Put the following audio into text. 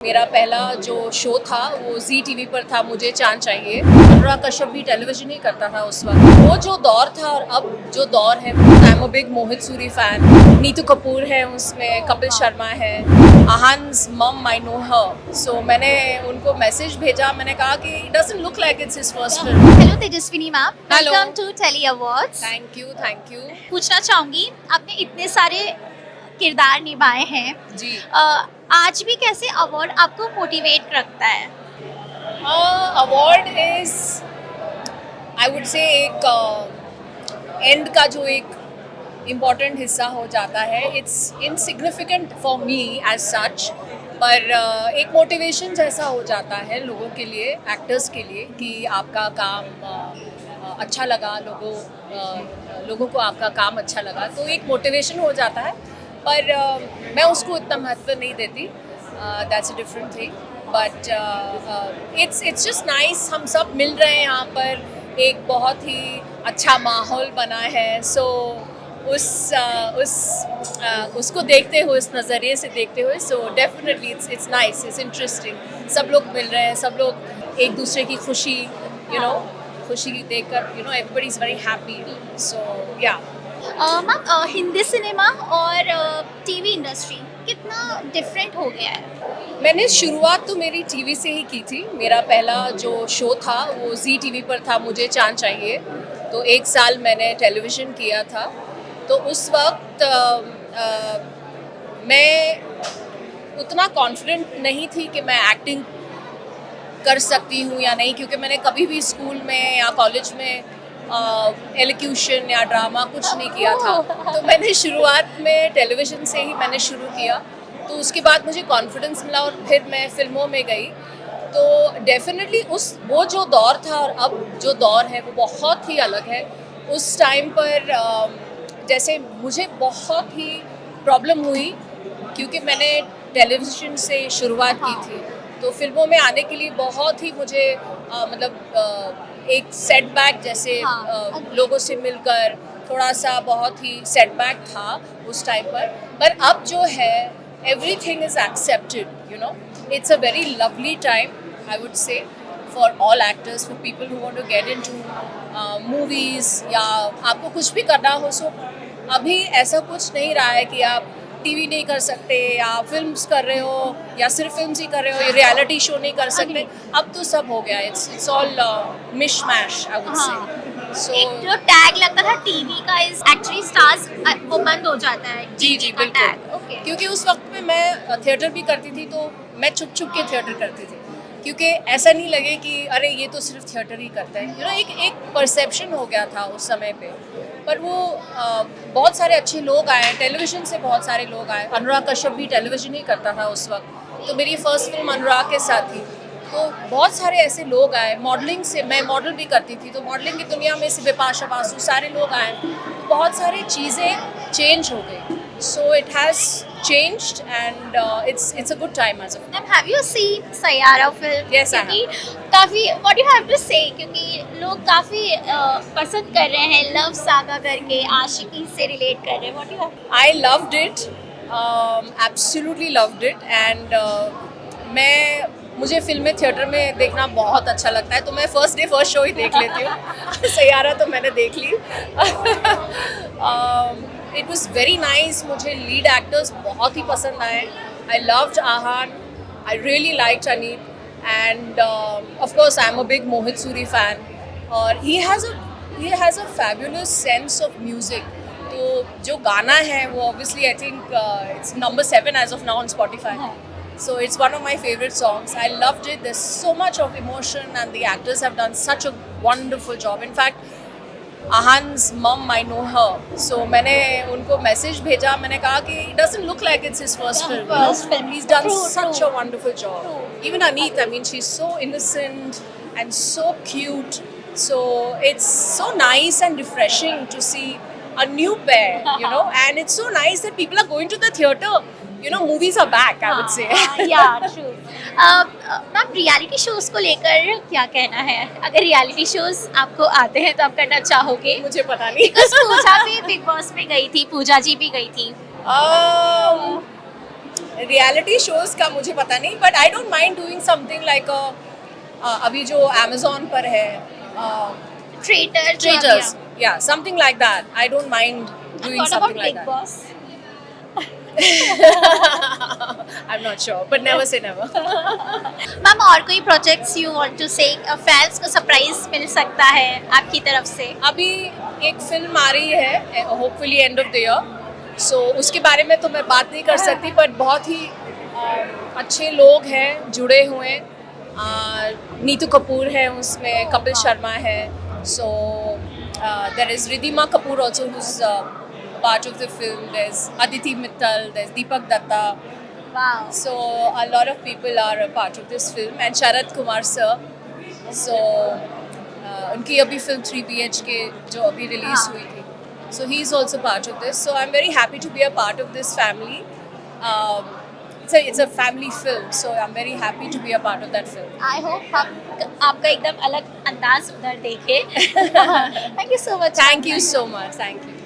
मेरा पहला जो शो था वो जी टीवी पर था, मुझे चांद चाहिए। अनुराग कश्यप भी टेलीविजन ही करता था उस वक्त। वो जो दौर था और अब जो दौर है, आई am a big Mohit Suri fan. Neetu Kapoor है उसमें, कपिल शर्मा है, आहान्स मम आई नो हर। सो मैंने उनको मैसेज भेजा, मैंने कहा कि it doesn't look like it's his first film. Hello Tejaswini ma'am, Hello. Welcome to Telly Awards. Thank you, thank you. पूछना चाहूंगी, आपने इतने सारे किरदार निभाए हैं, जी, आज भी कैसे अवार्ड आपको मोटिवेट रखता है? Award is I would say एक एंड का जो एक इम्पॉर्टेंट हिस्सा हो जाता है। It's insignificant for me as such, पर एक मोटिवेशन जैसा हो जाता है लोगों के लिए, एक्टर्स के लिए, कि आपका काम अच्छा लगा, लोगों को आपका काम अच्छा लगा, तो एक मोटिवेशन हो जाता है। पर मैं उसको इतना महत्व नहीं देती। That's a different thing, but it's just nice. हम सब मिल रहे हैं यहाँ पर, एक बहुत ही अच्छा माहौल बना है। सो उसको देखते हुए, उस नज़रिए से देखते हुए, so definitely it's nice, it's interesting. सब लोग मिल रहे हैं, सब लोग एक दूसरे की खुशी, खुशी देखकर, एवरीबडी इज़ वेरी हैप्पी। सो या मैम, हिंदी सिनेमा और टीवी इंडस्ट्री कितना डिफरेंट हो गया है? मैंने शुरुआत तो मेरी टीवी से ही की थी। मेरा पहला जो शो था वो जी टीवी पर था, मुझे चांद चाहिए। तो 1 साल मैंने टेलीविज़न किया था। तो उस वक्त मैं उतना कॉन्फिडेंट नहीं थी कि मैं एक्टिंग कर सकती हूँ या नहीं, क्योंकि मैंने कभी भी स्कूल में या कॉलेज में एलोक्यूशन या ड्रामा कुछ नहीं किया था। तो मैंने शुरुआत में टेलीविज़न से ही मैंने शुरू किया। तो उसके बाद मुझे कॉन्फिडेंस मिला और फिर मैं फिल्मों में गई। तो डेफिनेटली वो जो दौर था और अब जो दौर है वो बहुत ही अलग है। उस टाइम पर जैसे मुझे बहुत ही प्रॉब्लम हुई, क्योंकि मैंने टेलीविज़न से शुरुआत की थी। तो फिल्मों में आने के लिए बहुत ही मुझे एक सेटबैक जैसे लोगों से मिलकर थोड़ा सा बहुत ही सेटबैक था उस टाइम पर अब जो है, everything is accepted, it's a very lovely time, I would say, for all actors, for people who want to get into movies, या आपको कुछ भी करना हो। सो अभी ऐसा कुछ नहीं रहा है कि आप टीवी नहीं कर सकते या फिल्म्स कर रहे हो या सिर्फ फिल्म्स ही कर रहे हो, या रियलिटी शो नहीं कर सकते। अब तो सब हो गया, it's all mish mash, I would say. एक जो टैग लगता था टीवी का इज एक्चुअली स्टार्स, वो बंद हो जाता है। जी TV का बिल्कुल। tag, okay। क्योंकि उस वक्त में मैं थिएटर भी करती थी, तो मैं छुप छुप के थिएटर करती थी, क्योंकि ऐसा नहीं लगे कि अरे ये तो सिर्फ थिएटर ही करता है। एक परसेप्शन हो गया था उस समय पे। पर वो बहुत सारे अच्छे लोग आए, टेलीविज़न से बहुत सारे लोग आए। अनुराग कश्यप भी टेलीविज़न ही करता था उस वक्त। तो मेरी फर्स्ट फिल्म अनुराग के साथ थी। तो बहुत सारे ऐसे लोग आए। मॉडलिंग से, मैं मॉडल भी करती थी, तो मॉडलिंग की दुनिया में से बिपाशा बासु, सारे लोग आए। तो बहुत सारी चीज़ें चेंज हो गई। So it has changed and it's a good time as of. Ma'am, have you seen Saiyaara film? Yes, I क्योंकि काफी what you have to say, क्योंकि लोग काफी पसंद कर रहे हैं, लव सागा करके आशिकी से रिलेट कर रहे हैं। What you have? I loved it, absolutely loved it, and मुझे फिल्में थिएटर में देखना बहुत अच्छा लगता है, तो मैं फर्स्ट डे फर्स्ट शो ही देख लेती हूँ। सैयारा तो मैंने देख ली। It was very nice. मुझे लीड एक्टर्स बहुत ही पसंद आए। I loved Ahaan, I really liked Aneet, and of course I am a big Mohit Suri fan, और he has a fabulous sense of music. तो जो गाना है वो obviously I think it's number 7 as of now on Spotify. So it's one of my favorite songs. I loved it. There's so much of emotion and the actors have done such a wonderful job. In fact, Ahan's mom, I know her. So मैंने उनको message भेजा, मैंने कहा कि it doesn't look like it's his first film. First film. He's done True, such true. a wonderful job. Even Aneet, I mean, she's so innocent and so cute. So it's so nice and refreshing to see a new pair, and it's so nice that people are going to the theater. Movies are back, I would say. Yeah, true. Ma'am, reality shows को लेकर क्या कहना है? अगर reality shows आपको आते हैं तो आप करना चाहोगे? मुझे पता नहीं। बिकॉज पूजा भी बिग बॉस में गई थी, पूजा जी भी गई थी। रियलिटी शोज का मुझे पता नहीं, but I don't mind doing something like अभी जो अमेजोन पर है ट्रेटर ट्रेटर्स, या something like that. I don't mind doing what about something like big that. Boss? I'm not sure, but never say never. Ma'am और कोई projects you want to से fans को surprise मिल सकता है आपकी तरफ से? अभी एक फिल्म आ रही है hopefully end of the year, so उसके बारे में तो मैं बात नहीं कर सकती, बट बहुत ही अच्छे लोग हैं जुड़े हुए. नीतू कपूर है उसमें, कपिल शर्मा है, so there is Ridhima Kapoor also who's part of the film. There's Aditi Mittal, there's Deepak Datta. Wow. So a lot of people are a part of this film, and Sharad Kumar sir. So उनकी अभी film 3 BHK जो अभी release हाँ. हुई थी, so he is also part of this. So I'm very happy to be a part of this family. It's a family film, so I'm very happy to be a part of that film. I hope हम आपका एकदम अलग अंदाज उधर देखे. Thank you so much. Thank you so much. Thank you.